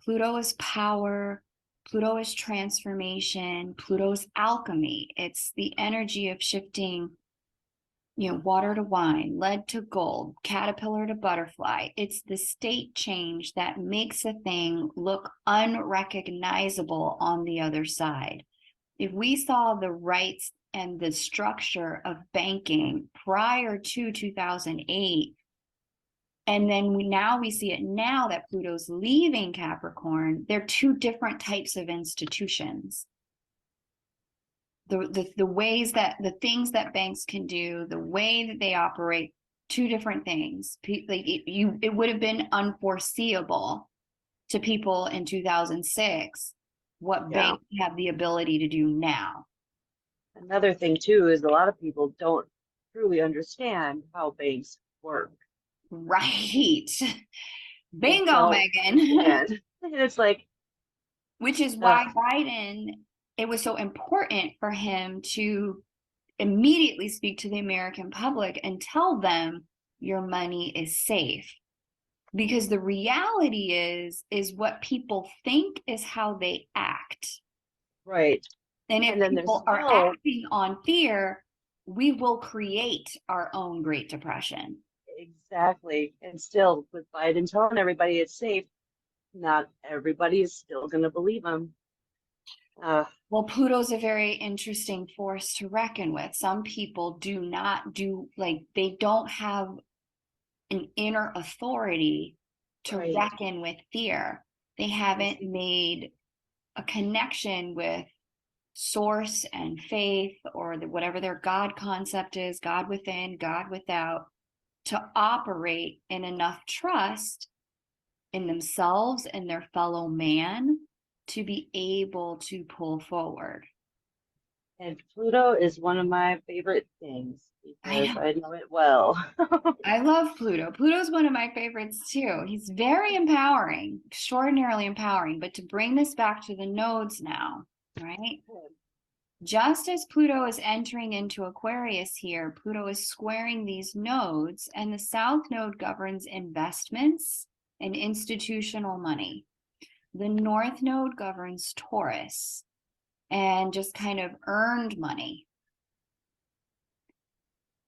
Pluto is power. Pluto is transformation. Pluto is alchemy. It's the energy of shifting, water to wine, lead to gold, caterpillar to butterfly. It's the state change that makes a thing look unrecognizable on the other side. If we saw the rights and the structure of banking prior to 2008, and then we see it now that Pluto's leaving Capricorn, they're two different types of institutions. The ways that the things that banks can do, the way that they operate, two different things. It would have been unforeseeable to people in 2006 what banks have the ability to do now. Another thing too is a lot of people don't truly understand how banks work. Right. Bingo, Megan. And it's like, which is why Biden, it was so important for him to immediately speak to the American public and tell them your money is safe. Because the reality is what people think is how they act. Right. And if people are acting on fear, we will create our own Great Depression. Exactly. And still, with Biden telling everybody it's safe, not everybody is still going to believe him. Well, Pluto's a very interesting force to reckon with. Some people they don't have an inner authority to reckon with fear. They haven't made a connection with source and faith, or whatever their God concept is, God within, God without, to operate in enough trust in themselves and their fellow man to be able to pull forward. And Pluto is one of my favorite things because I know it well. I love Pluto. Pluto's one of my favorites too. He's very empowering, extraordinarily empowering. But to bring this back to the nodes now, right? Just as Pluto is entering into Aquarius here, Pluto is squaring these nodes, and the South Node governs investments and institutional money. The North Node governs Taurus and just kind of earned money.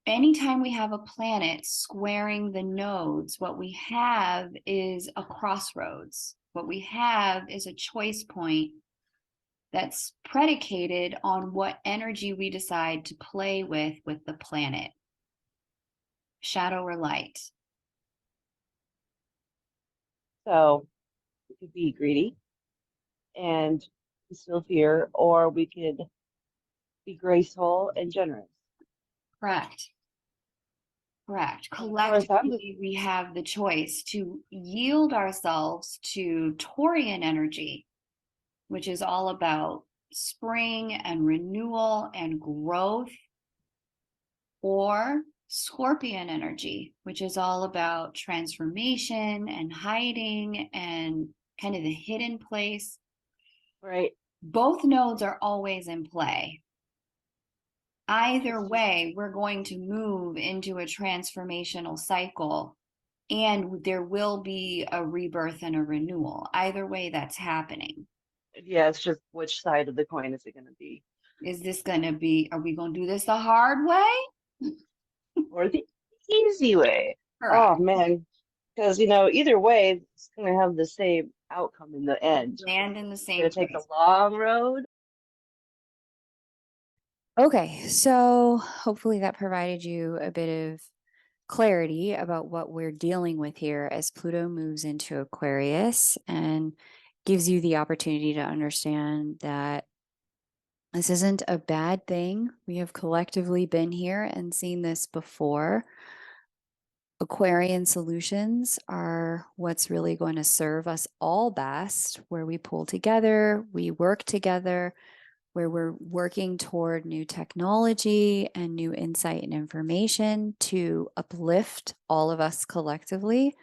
Anytime we have a planet squaring the nodes, what we have is a crossroads. What we have is a choice point that's predicated on what energy we decide to play with the planet. Shadow or light. So we could be greedy and instill fear, or we could be graceful and generous. Correct. Collectively, we have the choice to yield ourselves to Taurian energy, which is all about spring and renewal and growth, or Scorpion energy, which is all about transformation and hiding and kind of the hidden place. Right. Both nodes are always in play. Either way, we're going to move into a transformational cycle, and there will be a rebirth and a renewal. Either way, that's happening. Yeah, it's just which side of the coin is it going to be? Is this going to be, are we going to do this the hard way? Or the easy way? Correct. Oh, man. Because, either way, it's going to have the same outcome in the end. Land in the You're going same to take the place. long road. Okay, so hopefully that provided you a bit of clarity about what we're dealing with here as Pluto moves into Aquarius, and gives you the opportunity to understand that this isn't a bad thing. We have collectively been here and seen this before. Aquarian solutions are what's really going to serve us all best, where we pull together, we work together, where we're working toward new technology and new insight and information to uplift all of us collectively.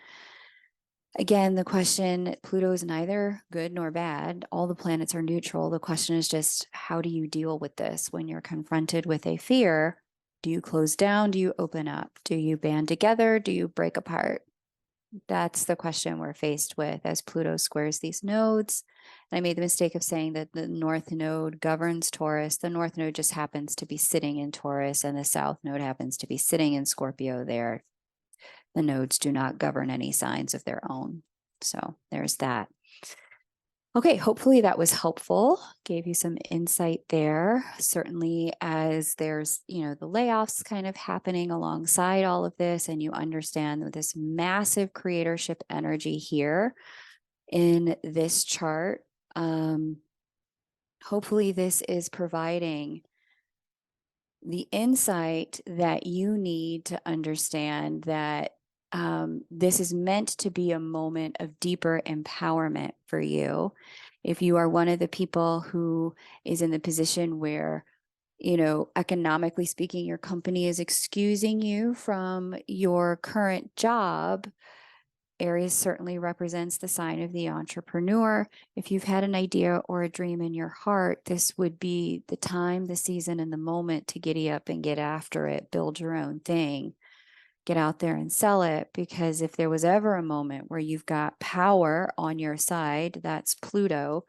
Again, the question, Pluto is neither good nor bad. All the planets are neutral. The question is just, how do you deal with this when you're confronted with a fear? Do you close down? Do you open up? Do you band together? Do you break apart? That's the question we're faced with as Pluto squares these nodes. And I made the mistake of saying that the North Node governs Taurus. The North Node just happens to be sitting in Taurus, and the South Node happens to be sitting in Scorpio there. The nodes do not govern any signs of their own. So there's that. Okay, hopefully that was helpful, gave you some insight there. Certainly, as there's, the layoffs kind of happening alongside all of this, and you understand that this massive creatorship energy here in this chart. Hopefully, this is providing the insight that you need to understand that this is meant to be a moment of deeper empowerment for you. If you are one of the people who is in the position where, economically speaking, your company is excusing you from your current job, Aries certainly represents the sign of the entrepreneur. If you've had an idea or a dream in your heart, this would be the time, the season, and the moment to giddy up and get after it, build your own thing, get out there and sell it. Because if there was ever a moment where you've got power on your side, that's Pluto.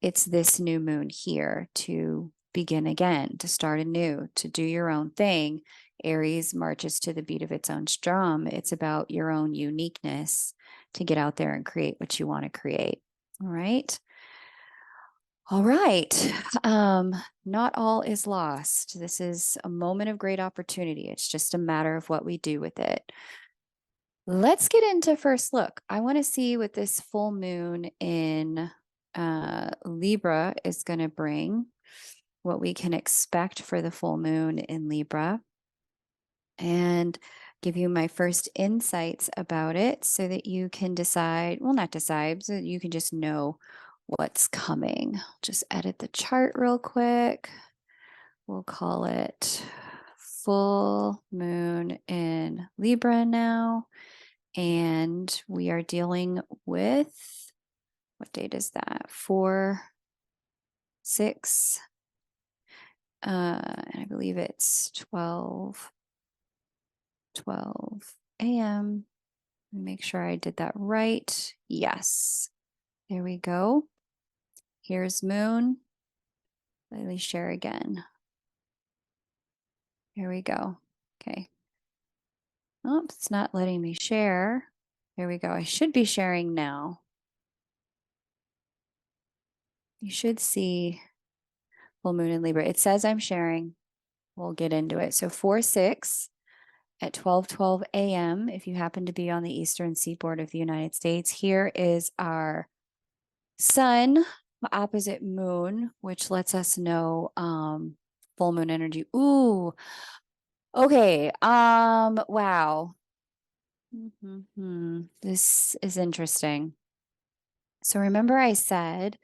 It's this new moon here to begin again, to start anew, to do your own thing. Aries marches to the beat of its own drum. It's about your own uniqueness to get out there and create what you want to create. All right. All right. Not all is lost. This is a moment of great opportunity. It's just a matter of what we do with it. Let's get into first look. I want to see what this full moon in Libra is going to bring, what we can expect for the full moon in Libra, and give you my first insights about it so that you can decide, well, not decide, so that you can just know what's coming. Just edit the chart real quick. We'll call it full moon in Libra now. And we are dealing with, what date is that? 4/6. And I believe it's 12 a.m. Make sure I did that right. Yes. There we go. Here's moon. Let me share again. Here we go. Okay. Oh, it's not letting me share. There we go. I should be sharing now. You should see full moon in Libra. It says I'm sharing. We'll get into it. So 4/6 at 12:12 a.m. if you happen to be on the eastern seaboard of the United States. Here is our sun opposite moon, which lets us know full moon energy. Ooh. Okay. Wow. This is interesting. So remember I said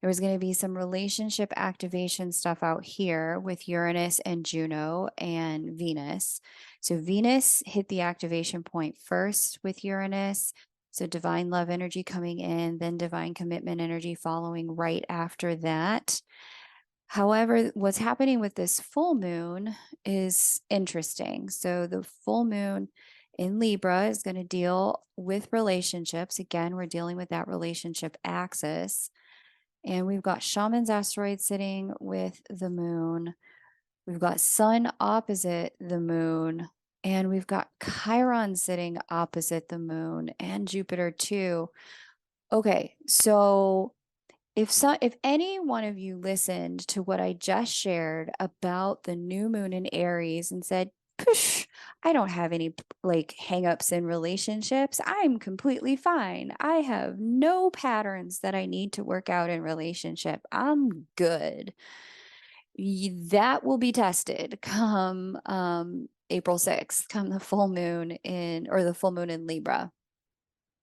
there was going to be some relationship activation stuff out here with Uranus and Juno and Venus. So Venus hit the activation point first with Uranus. So divine love energy coming in, then divine commitment energy following right after that. However, what's happening with this full moon is interesting. So the full moon in Libra is going to deal with relationships. Again, we're dealing with that relationship axis. And we've got Shaman's asteroid sitting with the moon. We've got Sun opposite the moon And we've got Chiron sitting opposite the moon and Jupiter too. Okay, so if any one of you listened to what I just shared about the new moon in Aries and said, "Push, I don't have any like hangups in relationships. I'm completely fine. I have no patterns that I need to work out in relationship. I'm good." That will be tested come April 6th, come the full moon in, or the full moon in Libra,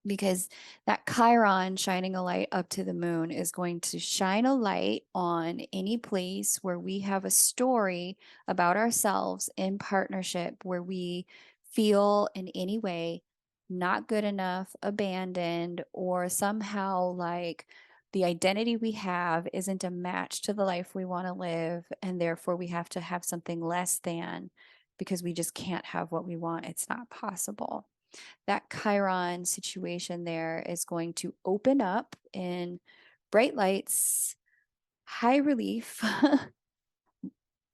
because that Chiron shining a light up to the moon is going to shine a light on any place where we have a story about ourselves in partnership where we feel in any way not good enough, abandoned, or somehow like the identity we have isn't a match to the life we want to live, and therefore we have to have something less than because we just can't have what we want. It's not possible. That Chiron situation there is going to open up in bright lights, high relief,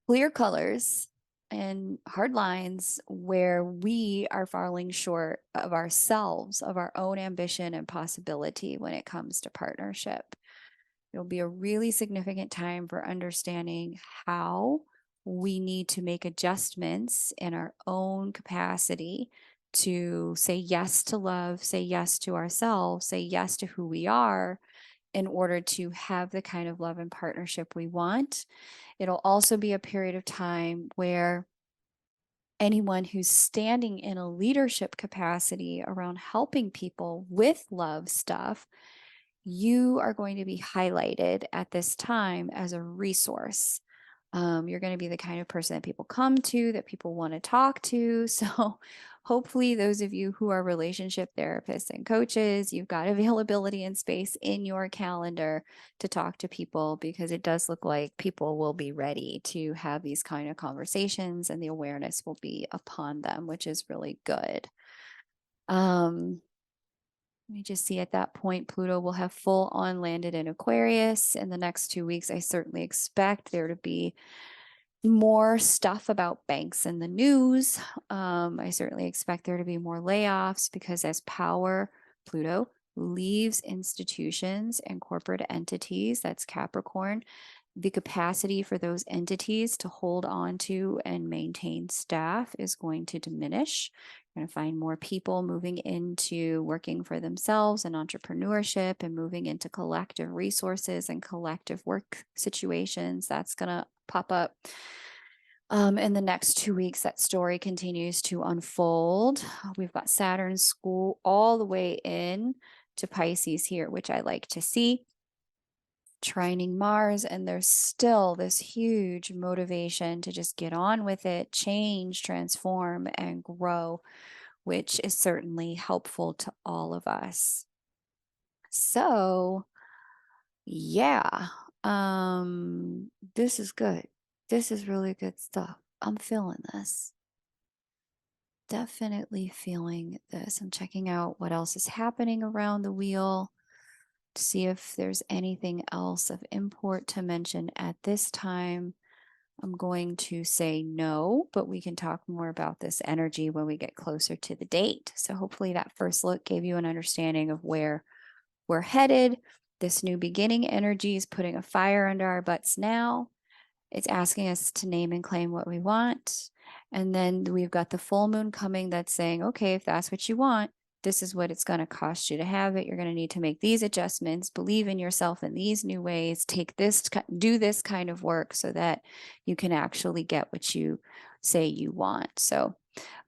clear colors, and hard lines where we are falling short of ourselves, of our own ambition and possibility when it comes to partnership. It'll be a really significant time for understanding how we need to make adjustments in our own capacity to say yes to love, say yes to ourselves, say yes to who we are in order to have the kind of love and partnership we want. It'll also be a period of time where anyone who's standing in a leadership capacity around helping people with love stuff, you are going to be highlighted at this time as a resource. You're going to be the kind of person that people come to, that people want to talk to. So hopefully those of you who are relationship therapists and coaches, you've got availability and space in your calendar to talk to people, because it does look like people will be ready to have these kind of conversations and the awareness will be upon them, which is really good. Let me just see, at that point, Pluto will have full on landed in Aquarius. In the next 2 weeks, I certainly expect there to be more stuff about banks in the news. I certainly expect there to be more layoffs because as power, Pluto leaves institutions and corporate entities, that's Capricorn, the capacity for those entities to hold on to and maintain staff is going to diminish. You're going to find more people moving into working for themselves and entrepreneurship and moving into collective resources and collective work situations. That's going to pop up. In the next 2 weeks, that story continues to unfold. We've got Saturn school all the way in to Pisces here, which I like to see, trining Mars, and there's still this huge motivation to just get on with it, change, transform, and grow, which is certainly helpful to all of us. So, yeah, this is good. This is really good stuff. I'm feeling this. Definitely feeling this. I'm checking out what else is happening around the wheel to see if there's anything else of import to mention at this time. I'm going to say no, but we can talk more about this energy when we get closer to the date. So hopefully that first look gave you an understanding of where we're headed. This new beginning energy is putting a fire under our butts now. It's asking us to name and claim what we want. And then we've got the full moon coming that's saying, okay, if that's what you want, this is what it's going to cost you to have it. You're going to need to make these adjustments, believe in yourself in these new ways, take this, do this kind of work so that you can actually get what you say you want. So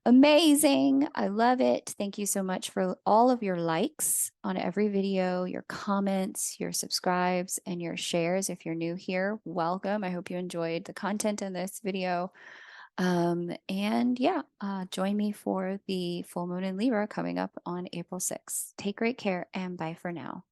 amazing. I love it. Thank you so much for all of your likes on every video, your comments, your subscribes, and your shares. If you're new here, welcome. I hope you enjoyed the content in this video. And yeah, join me for the full moon in Libra coming up on April 6th. Take great care and bye for now.